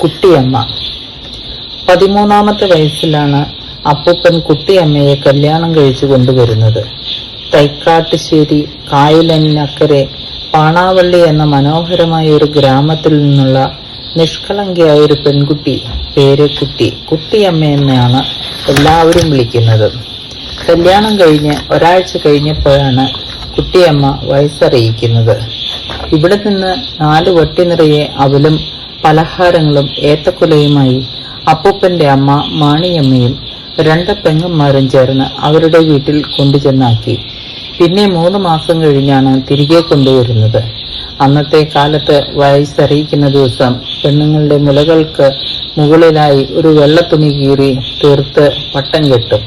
കുട്ടിയമ്മ. 13ാമത്തെ വയസ്സിലാണ് അപ്പൂപ്പൻ കുട്ടിയമ്മയെ കല്യാണം കഴിച്ചു കൊണ്ടുവരുന്നത്. തൈക്കാട്ടുശ്ശേരി കായലിനക്കരെ പാണാവള്ളി എന്ന മനോഹരമായ ഒരു ഗ്രാമത്തിൽ നിന്നുള്ള നിഷ്കളങ്കയായ ഒരു പെൺകുട്ടി. പേര് കുട്ടി. കുട്ടിയമ്മ എന്നാണ് എല്ലാവരും വിളിക്കുന്നത്. കല്യാണം കഴിഞ്ഞ് ഒരാഴ്ച കഴിഞ്ഞപ്പോഴാണ് കുട്ടിയമ്മ വയസ്സറിയിക്കുന്നത്. ഇവിടെ നിന്ന് 4 വട്ടി നിറയെ അവലും പലഹാരങ്ങളും ഏത്തക്കുലയുമായി അപ്പൂപ്പന്റെ അമ്മ മാണിയമ്മയും 2 പെങ്ങന്മാരും ചേർന്ന് അവരുടെ വീട്ടിൽ കൊണ്ടുചെന്നാക്കി. പിന്നെ 3 മാസം കഴിഞ്ഞാണ് തിരികെ കൊണ്ടുവരുന്നത്. അന്നത്തെ കാലത്ത് വയസ്സറിയിക്കുന്ന ദിവസം പെണ്ണുങ്ങളുടെ മുലകൾക്ക് മുകളിലായി ഒരു വെള്ളത്തുണി കീറി തീർത്ത് പട്ടം കെട്ടും.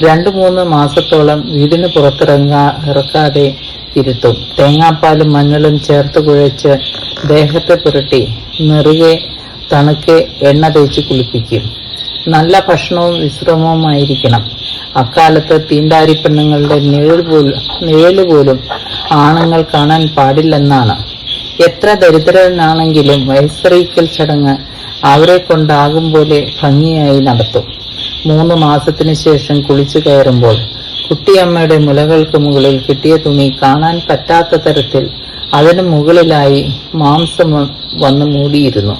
2-3 മാസത്തോളം വീടിന് പുറത്തിറക്കാതെ ഇരുത്തും. തേങ്ങാപ്പാലും മഞ്ഞളും ചേർത്ത് കുഴച്ച് ദേഹത്തെ പുരട്ടി നെറുകെ തണുക്കെ എണ്ണ തേച്ച് കുളിപ്പിക്കും. നല്ല ഭക്ഷണവും വിശ്രമവുമായിരിക്കണം. അക്കാലത്ത് തീണ്ടാരി പെണ്ണുങ്ങളുടെ നിഴല് പോലും ആണുങ്ങൾ കാണാൻ പാടില്ലെന്നാണ്. എത്ര ദരിദ്രനാണെങ്കിലും വയസ്സറിയിക്കൽ ചടങ്ങ് അവരെ കൊണ്ടാകും പോലെ ഭംഗിയായി നടത്തും. 3 മാസത്തിനു ശേഷം കുളിച്ചു കയറുമ്പോൾ കുട്ടിയമ്മയുടെ മുലകൾക്ക് മുകളിൽ കിട്ടിയ തുണി കാണാൻ പറ്റാത്ത തരത്തിൽ അതിനു മുകളിലായി മാംസം വന്നു മൂടിയിരുന്നു.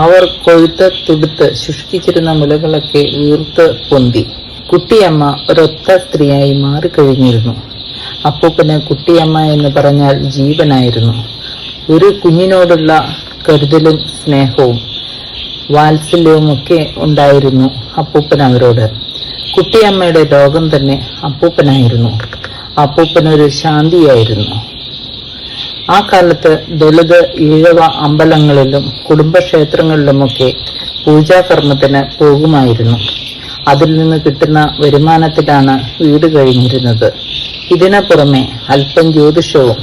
അവർ കൊഴുത്ത് തുടുത്ത് ശുഷ്കിച്ചിരുന്ന മുലകളൊക്കെ വീർത്ത് പൊന്തി. കുട്ടിയമ്മ ഒരൊത്ത സ്ത്രീയായി മാറിക്കഴിഞ്ഞിരുന്നു. അപ്പൂപ്പന് കുട്ടിയമ്മ എന്ന് പറഞ്ഞാൽ ജീവനായിരുന്നു. ഒരു കുഞ്ഞിനോടുള്ള കരുതലും സ്നേഹവും വാത്സല്യവുമൊക്കെ ഉണ്ടായിരുന്നു അപ്പൂപ്പൻ അവരോട്. കുട്ടിയമ്മയുടെ ലോകം തന്നെ അപ്പൂപ്പനായിരുന്നു. അപ്പൂപ്പനൊരു ശാന്തിയായിരുന്നു. ആ കാലത്ത് ദളിത് ഈഴവ അമ്പലങ്ങളിലും കുടുംബക്ഷേത്രങ്ങളിലുമൊക്കെ പൂജാകർമ്മത്തിന് പോകുമായിരുന്നു. അതിൽ നിന്ന് കിട്ടുന്ന വരുമാനത്തിലാണ് വീട് കഴിഞ്ഞിരുന്നത്. ഇതിനു പുറമെ അല്പം ജ്യോതിഷവും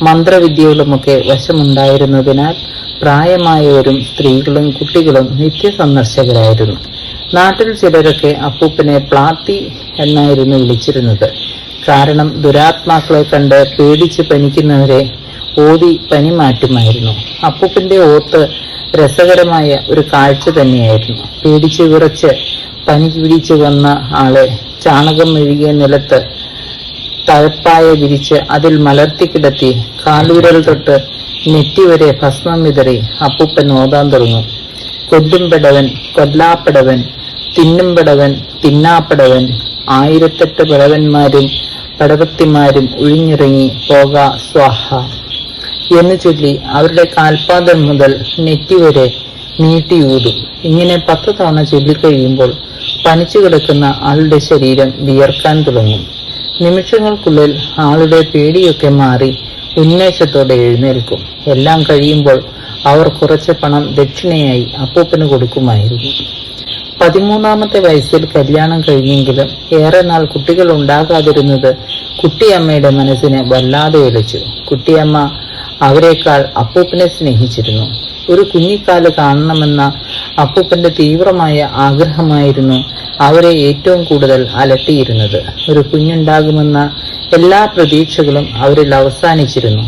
മന്ത്രവിദ്യകളുമൊക്കെ വശമുണ്ടായിരുന്നതിനാൽ പ്രായമായവരും സ്ത്രീകളും കുട്ടികളും നിത്യസന്ദർശകരായിരുന്നു. നാട്ടിൽ ചിലരൊക്കെ അപ്പൂപ്പനെ പ്ലാത്തി എന്നായിരുന്നു വിളിച്ചിരുന്നത്. കാരണം ദുരാത്മാക്കളെ കണ്ട് പേടിച്ച് പനിക്കുന്നവരെ ഓതി പനി മാറ്റുമായിരുന്നു. അപ്പൂപ്പന്റെ ഓത്ത് രസകരമായ ഒരു കാഴ്ച തന്നെയായിരുന്നു. പേടിച്ച് വിറച്ച് പനി പിടിച്ചു വന്ന ആളെ ചാണകം മെഴുകിയ നിലത്ത് തഴപ്പായ വിരിച്ച് അതിൽ മലർത്തി കിടത്തി കാലൂരൽ തൊട്ട് നെറ്റിവരെ ഭസ്മം വിതറി അപ്പൂപ്പൻ ഓതാൻ തുടങ്ങും. കൊല്ലുംപെടവൻ, കൊല്ലാപ്പടവൻ, തിന്നുംപെടവൻ, തിന്നാപ്പടവൻ, 1008 പടവന്മാരും പടവത്തിമാരും ഒഴിഞ്ഞിറങ്ങി പോക സ്വാഹ എന്ന് ചൊല്ലി അവരുടെ കാൽപാദം മുതൽ നെറ്റിവരെ നീട്ടിയൂതും. ഇങ്ങനെ 10 തവണ ചൊല്ലിക്കഴിയുമ്പോൾ പനിച്ചു കിടക്കുന്ന ആളുടെ ശരീരം വിയർക്കാൻ തുടങ്ങും. നിമിഷങ്ങൾക്കുള്ളിൽ ആളുടെ പേടിയൊക്കെ മാറി ഉന്മേഷത്തോടെ എഴുന്നേൽക്കും. എല്ലാം കഴിയുമ്പോൾ അവർ കുറച്ച് പണം ദക്ഷിണയായി അപ്പൂപ്പന് കൊടുക്കുമായിരുന്നു. 13ാമത്തെ വയസ്സിൽ കല്യാണം കഴിഞ്ഞെങ്കിലും ഏറെ നാൾ കുട്ടികൾ ഉണ്ടാകാതിരുന്നത് കുട്ടിയമ്മയുടെ മനസ്സിനെ വല്ലാതെ ഇളച്ചു. കുട്ടിയമ്മ അവരെക്കാൾ അപ്പൂപ്പനെ സ്നേഹിച്ചിരുന്നു. ഒരു കുഞ്ഞിക്കാല് കാണണമെന്ന അപ്പൂപ്പന്റെ തീവ്രമായ ആഗ്രഹമായിരുന്നു അവരെ ഏറ്റവും കൂടുതൽ അലട്ടിയിരുന്നത്. ഒരു കുഞ്ഞുണ്ടാകുമെന്ന എല്ലാ പ്രതീക്ഷകളും അവരിൽ അവസാനിച്ചിരുന്നു.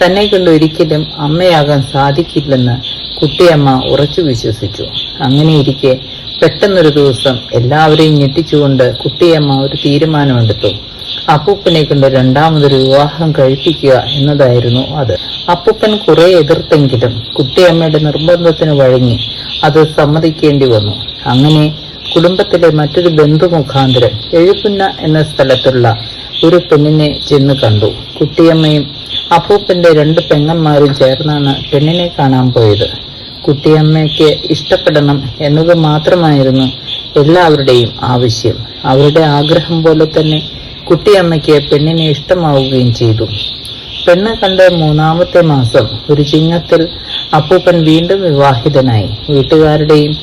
തന്നെ കൊണ്ട് ഒരിക്കലും അമ്മയാകാൻ സാധിക്കില്ലെന്ന് കുട്ടിയമ്മ ഉറച്ചു വിശ്വസിച്ചു. അങ്ങനെയിരിക്കെ പെട്ടെന്നൊരു ദിവസം എല്ലാവരെയും ഞെട്ടിച്ചുകൊണ്ട് കുട്ടിയമ്മ ഒരു തീരുമാനമെടുത്തു. അപ്പൂപ്പനെ കൊണ്ട് 2ാമതൊരു വിവാഹം കഴിപ്പിക്കുക എന്നതായിരുന്നു അത്. അപ്പൂപ്പൻ കുറെ എതിർത്തെങ്കിലും കുട്ടിയമ്മയുടെ നിർബന്ധത്തിന് വഴങ്ങി അത് സമ്മതിക്കേണ്ടി വന്നു. അങ്ങനെ കുടുംബത്തിലെ മറ്റൊരു ബന്ധു മുഖാന്തരം എഴുപുന്ന എന്ന സ്ഥലത്തുള്ള ഒരു പെണ്ണിനെ ചെന്ന് കണ്ടു. കുട്ടിയമ്മയും അപ്പൂപ്പന്റെ 2 പെങ്ങന്മാരും ചേർന്നാണ് പെണ്ണിനെ കാണാൻ പോയത്. കുട്ടിയമ്മയ്ക്ക് ഇഷ്ടപ്പെടണം എന്നത് മാത്രമായിരുന്നു എല്ലാവരുടെയും ആവശ്യം. അവരുടെ ആഗ്രഹം പോലെ തന്നെ കുട്ടിയമ്മയ്ക്ക് പെണ്ണിനെ ഇഷ്ടമാവുകയും ചെയ്തു. പെണ്ണ് കണ്ട 3ാമത്തെ മാസം ഒരു ചിങ്ങത്തിൽ അപ്പൂപ്പൻ വീണ്ടും വിവാഹിതനായി. വീട്ടുകാരുടെയും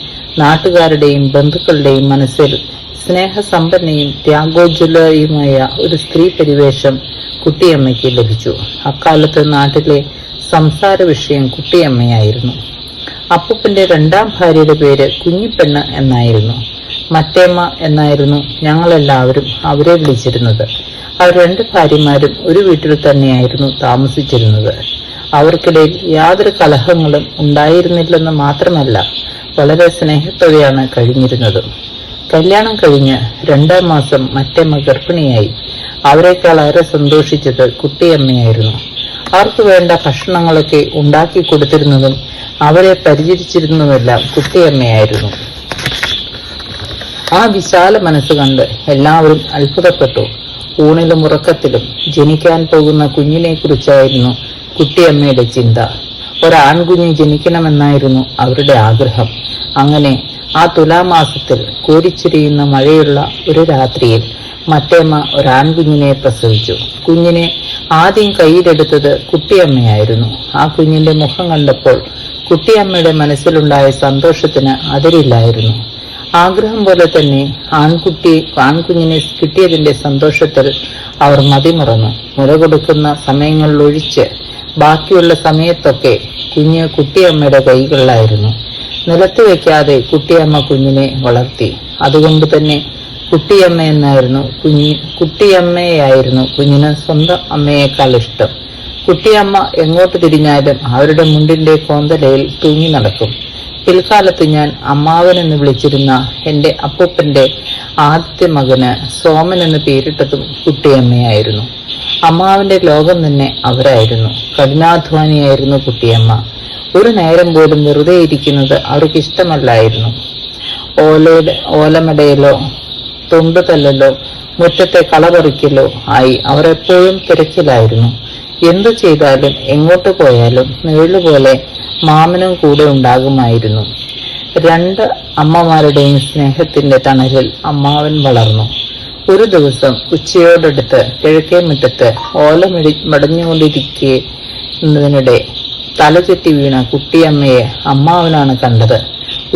നാട്ടുകാരുടെയും ബന്ധുക്കളുടെയും മനസ്സിൽ സ്നേഹസമ്പന്നയും ത്യാഗോജ്വലയുമായ ഒരു സ്ത്രീ പരിവേഷം കുട്ടിയമ്മയ്ക്ക് ലഭിച്ചു. അക്കാലത്ത് നാട്ടിലെ സംസാര വിഷയം കുട്ടിയമ്മയായിരുന്നു. അപ്പൂപ്പന്റെ 2ാം ഭാര്യയുടെ പേര് കുഞ്ഞിപ്പെണ്ണ് എന്നായിരുന്നു. മറ്റേമ്മ എന്നായിരുന്നു ഞങ്ങളെല്ലാവരും അവരെ വിളിച്ചിരുന്നത്. അവർ 2 ഭാര്യമാരും ഒരു വീട്ടിൽ തന്നെയായിരുന്നു താമസിച്ചിരുന്നത്. അവർക്കിടയിൽ യാതൊരു കലഹങ്ങളും ഉണ്ടായിരുന്നില്ലെന്ന് മാത്രമല്ല വളരെ സ്നേഹത്തോടെയാണ് കഴിഞ്ഞിരുന്നത്. കല്യാണം കഴിഞ്ഞ് 2 മാസം മറ്റമ്മ ഗർഭിണിയായി. അവരെക്കാൾ ഏറെ സന്തോഷിച്ചത് കുട്ടിയമ്മയായിരുന്നു. അവർക്ക് വേണ്ട ഭക്ഷണങ്ങളൊക്കെ ഉണ്ടാക്കി കൊടുത്തിരുന്നതും അവരെ പരിചരിച്ചിരുന്നതുമെല്ലാം കുട്ടിയമ്മയായിരുന്നു. ആ വിശാല മനസ്സ് കണ്ട് എല്ലാവരും അത്ഭുതപ്പെട്ടു. ഊണിലും ഉറക്കത്തിലും ജനിക്കാൻ പോകുന്ന കുഞ്ഞിനെ കുറിച്ചായിരുന്നു കുട്ടിയമ്മയുടെ ചിന്ത. ഒരാൺകുഞ്ഞ് ജനിക്കണമെന്നായിരുന്നു അവരുടെ ആഗ്രഹം. അങ്ങനെ ആ തുലാമാസത്തിൽ കോരിച്ചൊരിയുന്ന മഴയുള്ള ഒരു രാത്രിയിൽ മറ്റേമ്മ ഒരാൺകുഞ്ഞിനെ പ്രസവിച്ചു. കുഞ്ഞിനെ ആദ്യം കയ്യിലെടുത്തത് കുട്ടിയമ്മയായിരുന്നു. ആ കുഞ്ഞിന്റെ മുഖം കണ്ടപ്പോൾ കുട്ടിയമ്മയുടെ മനസ്സിലുണ്ടായ സന്തോഷത്തിന് അതിരില്ലായിരുന്നു. ആഗ്രഹം പോലെ തന്നെ ആൺകുഞ്ഞിനെ കിട്ടിയതിന്റെ സന്തോഷത്തിൽ അവർ മതിമറന്നു. മുല കൊടുക്കുന്ന സമയങ്ങളിലൊഴിച്ച് ബാക്കിയുള്ള സമയത്തൊക്കെ കുഞ്ഞ് കുട്ടിയമ്മയുടെ കൈകളിലായിരുന്നു. നിലത്ത് വെക്കാതെ കുട്ടിയമ്മ കുഞ്ഞിനെ വളർത്തി. അതുകൊണ്ട് തന്നെ കുട്ടിയമ്മയായിരുന്നു കുഞ്ഞിന് സ്വന്തം അമ്മയേക്കാൾ ഇഷ്ടം. കുട്ടിയമ്മ എങ്ങോട്ട് തിരിഞ്ഞാലും അവരുടെ മുണ്ടിന്റെ കോന്തലയിൽ തൂങ്ങി നടക്കും. പിൽക്കാലത്ത് ഞാൻ അമ്മാവൻ എന്ന് വിളിച്ചിരുന്ന എന്റെ അപ്പൂപ്പന്റെ ആദ്യത്തെ മകന് സോമൻ എന്ന് പേരിട്ടതും കുട്ടിയമ്മയായിരുന്നു. അമ്മാവന്റെ ലോകം തന്നെ അവരായിരുന്നു. കഠിനാധ്വാനിയായിരുന്നു കുട്ടിയമ്മ. ഒരു നേരം പോലും വെറുതെ ഇരിക്കുന്നത് അവർക്ക് ഇഷ്ടമല്ലായിരുന്നു. ഓലമടയിലോ തൊണ്ടുതല്ലലോ മുറ്റത്തെ കളപറിക്കലോ ആയി അവർ എപ്പോഴും തിരക്കിലായിരുന്നു. എന്തു ചെയ്താലും എങ്ങോട്ട് പോയാലും നിഴലുപോലെ മാമനും കൂടെ ഉണ്ടാകുമായിരുന്നു. 2 അമ്മമാരുടെയും സ്നേഹത്തിന്റെ തണലിൽ അമ്മാവൻ വളർന്നു. ഒരു ദിവസം ഉച്ചയോടടുത്ത് കിഴക്കേ മുറ്റത്ത് മടഞ്ഞുകൊണ്ടിരിക്കുന്നതിനിടെ തലചുറ്റി വീണ കുട്ടിയമ്മയെ അമ്മാവനാണ് കണ്ടത്.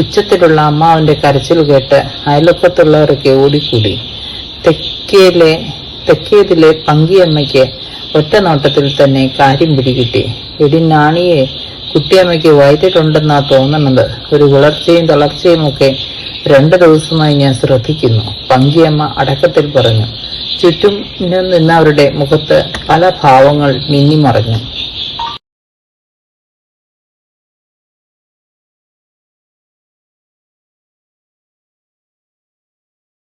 ഉച്ചത്തിലുള്ള അമ്മാവന്റെ കരച്ചിൽ കേട്ട് അയൽവക്കത്തുള്ളവരൊക്കെ ഓടിക്കൂടി. തെക്കേതിലെ പങ്കിയമ്മയ്ക്ക് ഒറ്റ നോട്ടത്തിൽ തന്നെ കാര്യം പിടികിട്ടി. നാണിയെ, കുട്ടിയമ്മയ്ക്ക് വയറ്റിട്ടുണ്ടെന്നാ തോന്നണത്. ഒരു വിളർച്ചയും തളർച്ചയും ഒക്കെ 2 ദിവസമായി ഞാൻ ശ്രദ്ധിക്കുന്നു, പങ്കിയമ്മ അടക്കത്തിൽ പറഞ്ഞു. ചുറ്റും നിന്നവരുടെ മുഖത്ത് പല ഭാവങ്ങൾ മിന്നിമറഞ്ഞു.